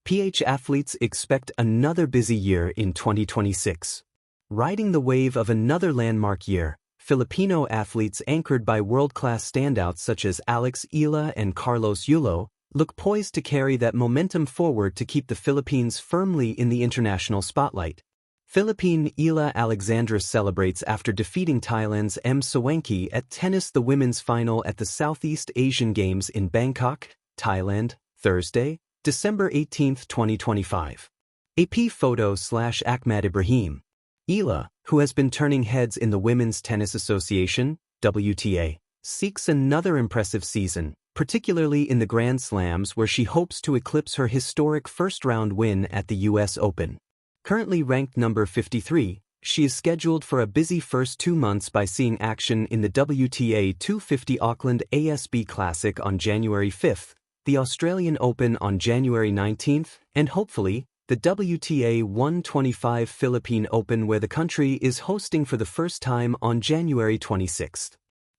PH athletes expect another busy year in 2026. Riding the wave of another landmark year, Filipino athletes anchored by world-class standouts such as Alex Ila and Carlos Yulo look poised to carry that momentum forward to keep the Philippines firmly in the international spotlight. Philippine Ila Alexandra celebrates after defeating Thailand's M. Sawenki at tennis the women's final at the Southeast Asian Games in Bangkok, Thailand, Thursday, December 18, 2025. AP photo/Ahmad Ibrahim. Ila, who has been turning heads in the Women's Tennis Association, WTA, seeks another impressive season, particularly in the Grand Slams where she hopes to eclipse her historic first-round win at the US Open. Currently ranked number 53, she is scheduled for a busy first 2 months by seeing action in the WTA 250 Auckland ASB Classic on January 5, the Australian Open on January 19, and hopefully, the WTA 125 Philippine Open where the country is hosting for the first time on January 26.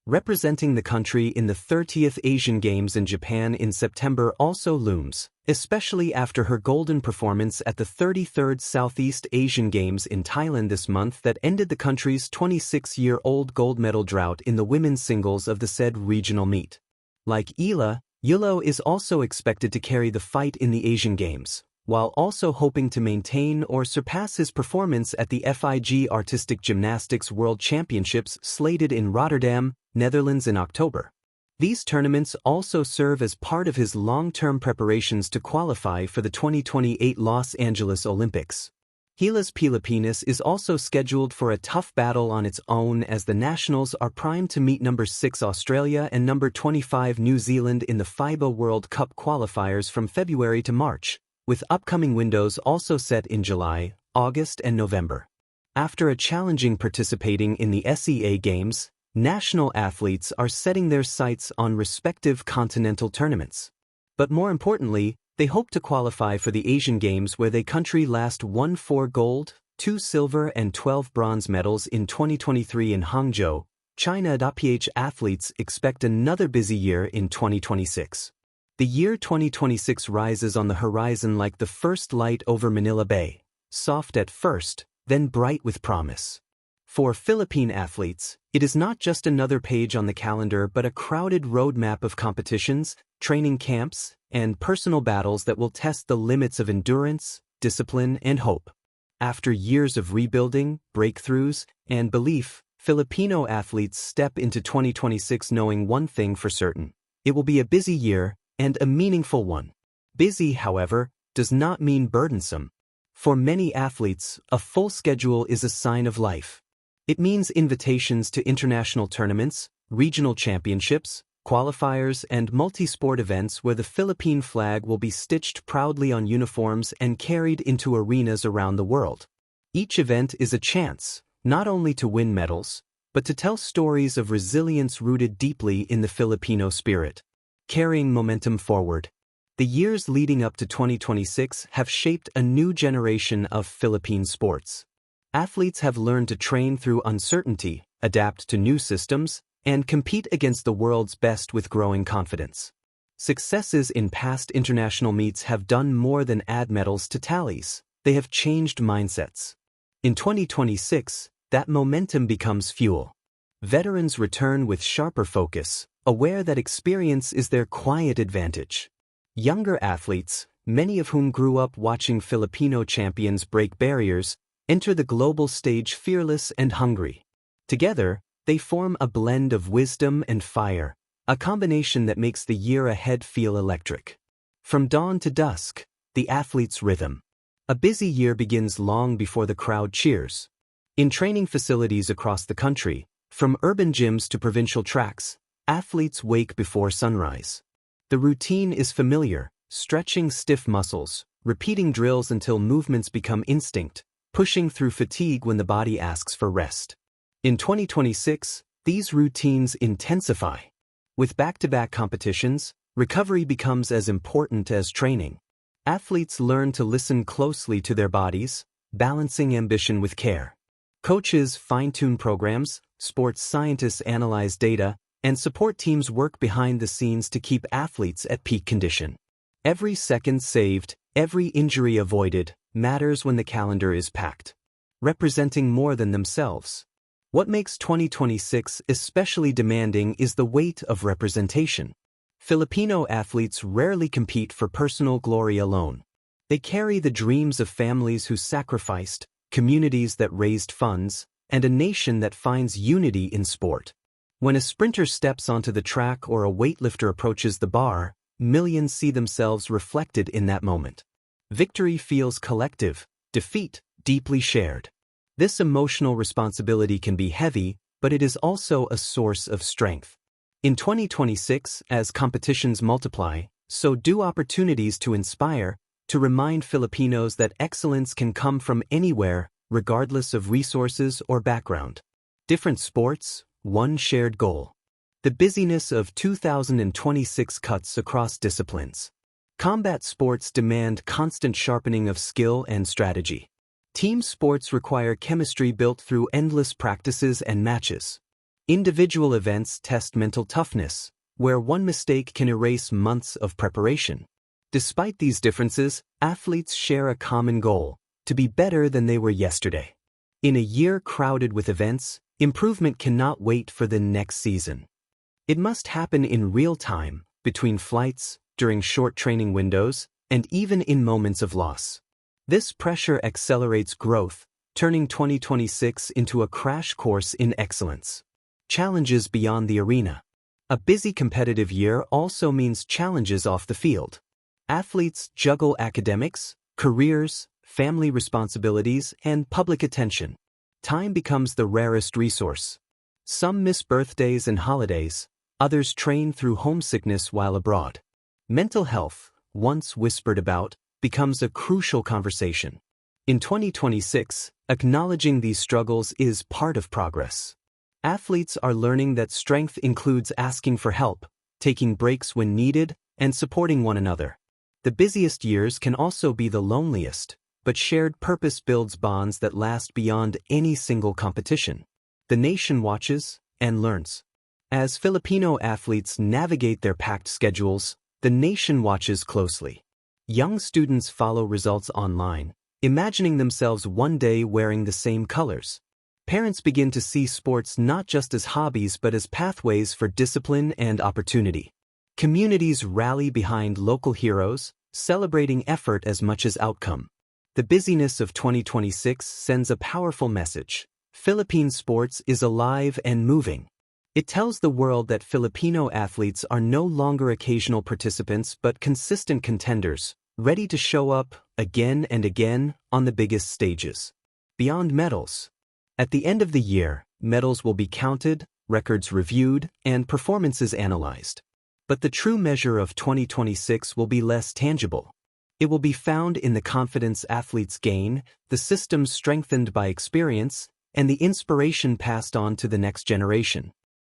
Representing the country in the 30th Asian Games in Japan in September also looms, especially after her golden performance at the 33rd Southeast Asian Games in Thailand this month that ended the country's 26-year-old gold medal drought in the women's singles of the said regional meet. Like Ila, Yulo is also expected to carry the fight in the Asian Games, while also hoping to maintain or surpass his performance at the FIG Artistic Gymnastics World Championships slated in Rotterdam, Netherlands in October. These tournaments also serve as part of his long-term preparations to qualify for the 2028 Los Angeles Olympics. Gilas Pilipinas is also scheduled for a tough battle on its own as the Nationals are primed to meet number 6 Australia and number 25 New Zealand in the FIBA World Cup qualifiers from February to March, with upcoming windows also set in July, August and November. After a challenging participating in the SEA Games, national athletes are setting their sights on respective continental tournaments. But more importantly, they hope to qualify for the Asian Games where their country last won 4 gold, 2 silver and 12 bronze medals in 2023 in Hangzhou, China. PH athletes expect another busy year in 2026. The year 2026 rises on the horizon like the first light over Manila Bay, soft at first, then bright with promise. For Philippine athletes, it is not just another page on the calendar but a crowded roadmap of competitions, training camps, and personal battles that will test the limits of endurance, discipline, and hope. After years of rebuilding, breakthroughs, and belief, Filipino athletes step into 2026 knowing one thing for certain: it will be a busy year, and a meaningful one. Busy, however, does not mean burdensome. For many athletes, a full schedule is a sign of life. It means invitations to international tournaments, regional championships, qualifiers, and multi-sport events where the Philippine flag will be stitched proudly on uniforms and carried into arenas around the world. Each event is a chance, not only to win medals, but to tell stories of resilience rooted deeply in the Filipino spirit. Carrying momentum forward. The years leading up to 2026 have shaped a new generation of Philippine sports. Athletes have learned to train through uncertainty, adapt to new systems, and compete against the world's best with growing confidence. Successes in past international meets have done more than add medals to tallies. They have changed mindsets. In 2026, that momentum becomes fuel. Veterans return with sharper focus, aware that experience is their quiet advantage. Younger athletes, many of whom grew up watching Filipino champions break barriers, enter the global stage fearless and hungry. Together, they form a blend of wisdom and fire, a combination that makes the year ahead feel electric. From dawn to dusk, the athlete's rhythm. A busy year begins long before the crowd cheers. In training facilities across the country, from urban gyms to provincial tracks, athletes wake before sunrise. The routine is familiar, stretching stiff muscles, repeating drills until movements become instinct, pushing through fatigue when the body asks for rest. In 2026, these routines intensify. With back-to-back competitions, recovery becomes as important as training. Athletes learn to listen closely to their bodies, balancing ambition with care. Coaches fine-tune programs, sports scientists analyze data, and support teams work behind the scenes to keep athletes at peak condition. Every second saved, Every injury avoided matters when the calendar is packed, representing more than themselves. What makes 2026 especially demanding is the weight of representation. Filipino athletes rarely compete for personal glory alone. They carry the dreams of families who sacrificed, communities that raised funds, and a nation that finds unity in sport. When a sprinter steps onto the track or a weightlifter approaches the bar, millions see themselves reflected in that moment. Victory feels collective, defeat deeply shared. This emotional responsibility can be heavy, but it is also a source of strength. In 2026, as competitions multiply, so do opportunities to inspire, to remind Filipinos that excellence can come from anywhere, regardless of resources or background. Different sports, one shared goal. The busyness of 2026 cuts across disciplines. Combat sports demand constant sharpening of skill and strategy. Team sports require chemistry built through endless practices and matches. Individual events test mental toughness, where one mistake can erase months of preparation. Despite these differences, athletes share a common goal: to be better than they were yesterday. In a year crowded with events, improvement cannot wait for the next season. It must happen in real time, between flights, during short training windows, and even in moments of loss. This pressure accelerates growth, turning 2026 into a crash course in excellence. Challenges beyond the arena. A busy competitive year also means challenges off the field. Athletes juggle academics, careers, family responsibilities, and public attention. Time becomes the rarest resource. Some miss birthdays and holidays, others train through homesickness while abroad. Mental health, once whispered about, becomes a crucial conversation. In 2026, acknowledging these struggles is part of progress. Athletes are learning that strength includes asking for help, taking breaks when needed, and supporting one another. The busiest years can also be the loneliest, but shared purpose builds bonds that last beyond any single competition. The nation watches and learns. As Filipino athletes navigate their packed schedules, the nation watches closely. Young students follow results online, imagining themselves one day wearing the same colors. Parents begin to see sports not just as hobbies but as pathways for discipline and opportunity. Communities rally behind local heroes, celebrating effort as much as outcome. The busyness of 2026 sends a powerful message. Philippine sports is alive and moving. It tells the world that Filipino athletes are no longer occasional participants but consistent contenders, ready to show up again and again on the biggest stages. Beyond medals. At the end of the year, medals will be counted, records reviewed, and performances analyzed. But the true measure of 2026 will be less tangible. It will be found in the confidence athletes gain, the systems strengthened by experience, and the inspiration passed on to the next generation.